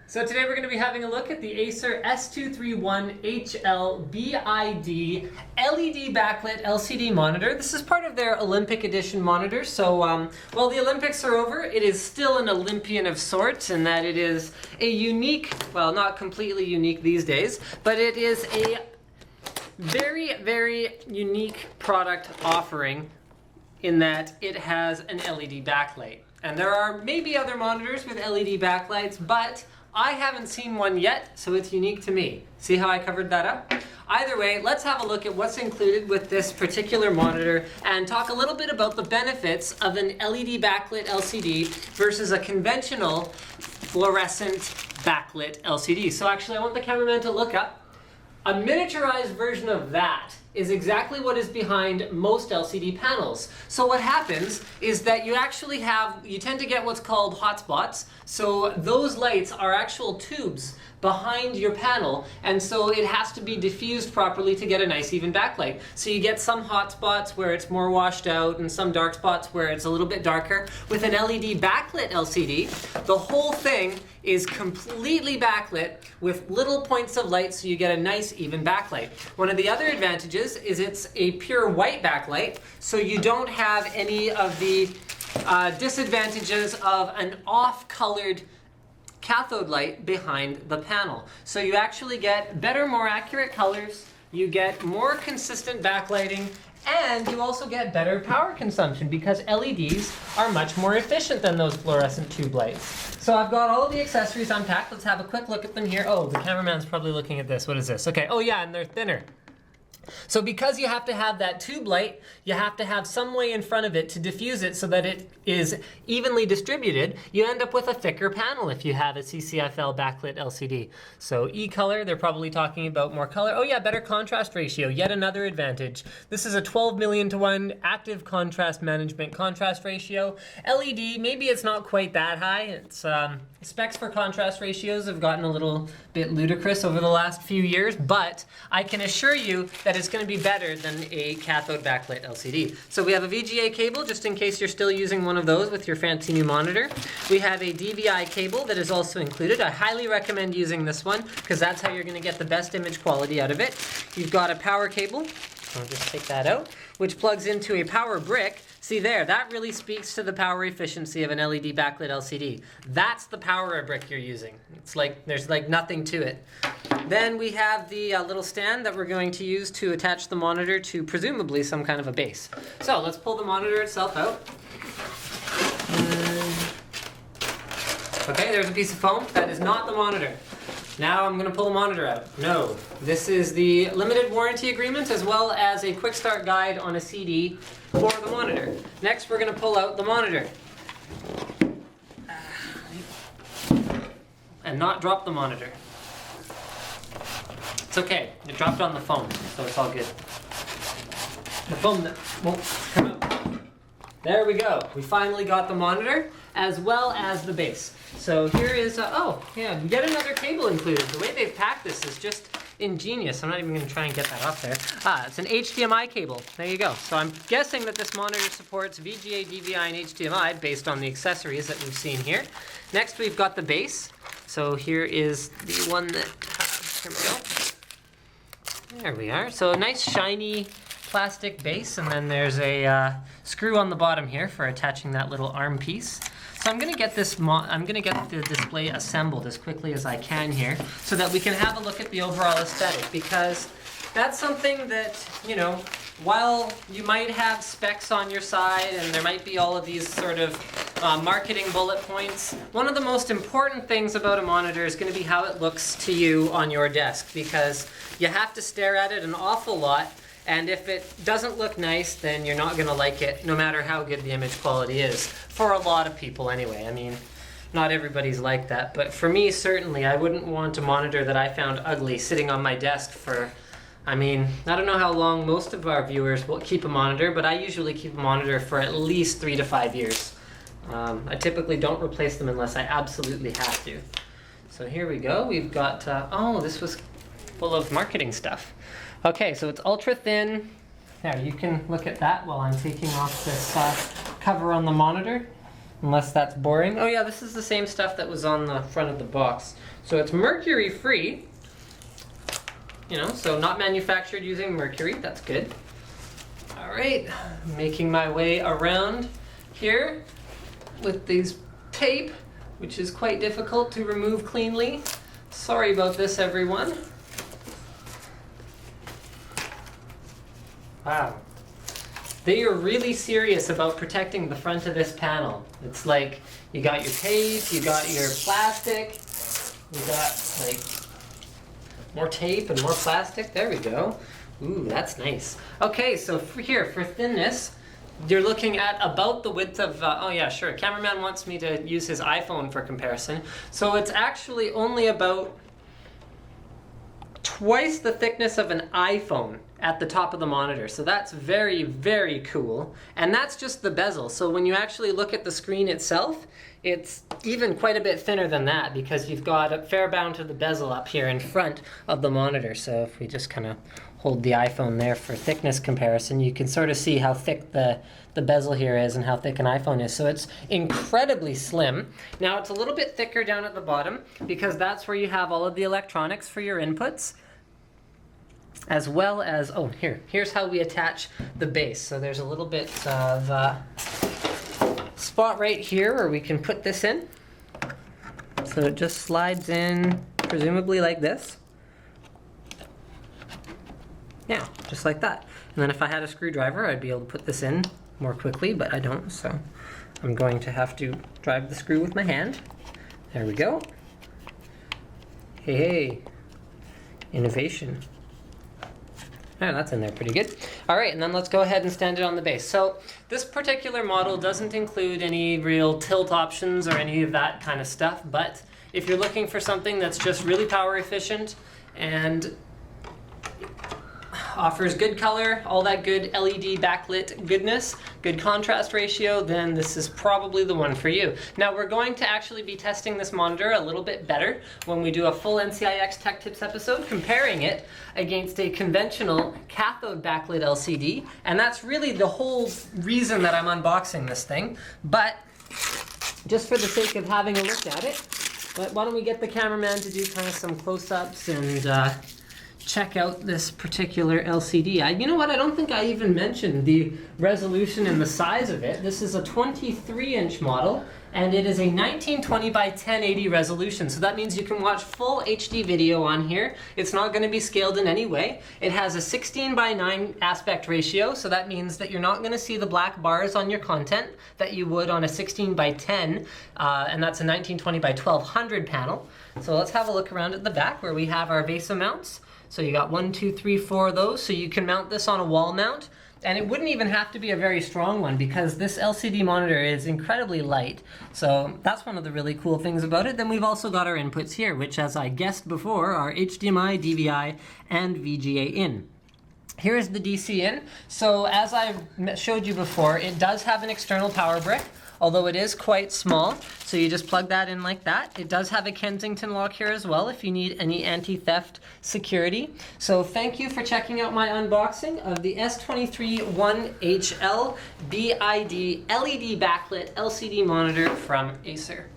So today we're going to be having a look at the Acer S231HL BID LED backlit LCD monitor. This is part of their Olympic edition monitor. So while the Olympics are over, it is still an Olympian of sorts in that it is a unique, well, not completely unique these days, but it is a very, very unique product offering in that it has an LED backlight. And there are maybe other monitors with LED backlights, but I haven't seen one yet, so it's unique to me. See how I covered that up? Either way, let's have a look at what's included with this particular monitor and talk a little bit about the benefits of an LED backlit LCD versus a conventional fluorescent backlit LCD. So actually, I want the cameraman to look up. A miniaturized version of that is exactly what is behind most LCD panels. So what happens is that you tend to get what's called hotspots. So those lights are actual tubes behind your panel, and so it has to be diffused properly to get a nice even backlight. So you get some hot spots where it's more washed out and some dark spots where it's a little bit darker. With an LED backlit LCD, the whole thing is completely backlit with little points of light, so you get a nice even backlight. One of the other advantages is it's a pure white backlight, so you don't have any of the disadvantages of an off-colored cathode light behind the panel. So you actually get better, more accurate colors, you get more consistent backlighting, and you also get better power consumption because LEDs are much more efficient than those fluorescent tube lights. So I've got all of the accessories unpacked. Let's have a quick look at them here. Oh, the cameraman's probably looking at this. What is this? Okay, oh yeah, and they're thinner. So because you have to have that tube light, you have to have some way in front of it to diffuse it so that it is evenly distributed. You end up with a thicker panel if you have a CCFL backlit LCD. So E-color, they're probably talking about more color. Oh yeah, better contrast ratio, yet another advantage. This is a 12 million to 1 active contrast management contrast ratio. LED, maybe it's not quite that high. It's specs for contrast ratios have gotten a little bit ludicrous over the last few years, but I can assure you that it's going to be better than a cathode backlit LCD. So we have a VGA cable, just in case you're still using one of those with your fancy new monitor. We have a DVI cable that is also included. I highly recommend using this one because that's how you're going to get the best image quality out of it. You've got a power cable. I'll just take that out, which plugs into a power brick. See there, that really speaks to the power efficiency of an LED backlit LCD. That's the power brick you're using. It's like, there's like nothing to it. Then we have the little stand that we're going to use to attach the monitor to presumably some kind of a base. So let's pull the monitor itself out. Okay, there's a piece of foam. That is not the monitor. Now I'm going to pull the monitor out. No, this is the limited warranty agreement as well as a quick start guide on a CD for the monitor. Next we're going to pull out the monitor. And not drop the monitor. It's okay, it dropped on the foam, so it's all good. The foam that won't come out. There we go. We finally got the monitor as well as the base. So here is, oh yeah, we get another cable included. The way they've packed this is just ingenious. I'm not even going to try and get that off there. It's an HDMI cable. There you go. So I'm guessing that this monitor supports VGA, DVI, and HDMI based on the accessories that we've seen here. Next we've got the base. So here is the one that, here we go. There we are. So a nice shiny plastic base, and then there's a screw on the bottom here for attaching that little arm piece. So I'm going to get the display assembled as quickly as I can here so that we can have a look at the overall aesthetic, because that's something that, you know, while you might have specs on your side and there might be all of these sort of marketing bullet points, one of the most important things about a monitor is going to be how it looks to you on your desk, because you have to stare at it an awful lot. And if it doesn't look nice, then you're not going to like it, no matter how good the image quality is. For a lot of people anyway. I mean, not everybody's like that. But for me, certainly, I wouldn't want a monitor that I found ugly sitting on my desk for, I mean, I don't know how long most of our viewers will keep a monitor, but I usually keep a monitor for at least 3 to 5 years. I typically don't replace them unless I absolutely have to. So here we go. We've got, oh, this was full of marketing stuff. Okay, so it's ultra thin. There, you can look at that while I'm taking off this cover on the monitor. unless that's boring. Oh yeah, this is the same stuff that was on the front of the box. So it's mercury free, you know, so not manufactured using mercury, that's good. All right, making my way around here with these tape, which is quite difficult to remove cleanly. Sorry about this, everyone. Wow. They are really serious about protecting the front of this panel. It's like, you got your tape, you got your plastic, you got like more tape and more plastic. There we go. Ooh, that's nice. Okay, so for thinness, you're looking at about the width of, oh yeah, sure, cameraman wants me to use his iPhone for comparison. So it's actually only about twice the thickness of an iPhone at the top of the monitor. So that's very, very cool. And that's just the bezel. So when you actually look at the screen itself, it's even quite a bit thinner than that because you've got a fair amount of the bezel up here in front of the monitor. So if we just kind of hold the iPhone there for thickness comparison, you can sort of see how thick the bezel here is and how thick an iPhone is. So it's incredibly slim. Now it's a little bit thicker down at the bottom because that's where you have all of the electronics for your inputs, as well as, oh, here's how we attach the base. So there's a little bit of spot right here where we can put this in. So it just slides in, presumably like this. Yeah, just like that. And then if I had a screwdriver, I'd be able to put this in more quickly, but I don't, so I'm going to have to drive the screw with my hand. There we go. Hey, innovation. Oh, that's in there pretty good. All right, and then let's go ahead and stand it on the base. So this particular model doesn't include any real tilt options or any of that kind of stuff, but if you're looking for something that's just really power efficient and offers good color, all that good LED backlit goodness, good contrast ratio, then this is probably the one for you. Now we're going to actually be testing this monitor a little bit better when we do a full NCIX Tech Tips episode, comparing it against a conventional cathode backlit LCD, and that's really the whole reason that I'm unboxing this thing. But just for the sake of having a look at it, why don't we get the cameraman to do kind of some close-ups and check out this particular LCD. You know what, I don't think I even mentioned the resolution and the size of it. This is a 23-inch model, and it is a 1920 by 1080 resolution. So that means you can watch full HD video on here. It's not going to be scaled in any way. It has a 16 by 9 aspect ratio, so that means that you're not going to see the black bars on your content that you would on a 16 by 10, and that's a 1920 by 1200 panel. So let's have a look around at the back where we have our VESA mounts. So you got 1, 2, 3, 4 of those, so you can mount this on a wall mount. And it wouldn't even have to be a very strong one because this LCD monitor is incredibly light. So that's one of the really cool things about it. Then we've also got our inputs here, which, as I guessed before, are HDMI, DVI, and VGA in. Here is the DC in. So as I showed you before, it does have an external power brick, although it is quite small. So you just plug that in like that. It does have a Kensington lock here as well if you need any anti-theft security. So thank you for checking out my unboxing of the S231HL BID LED backlit LCD monitor from Acer.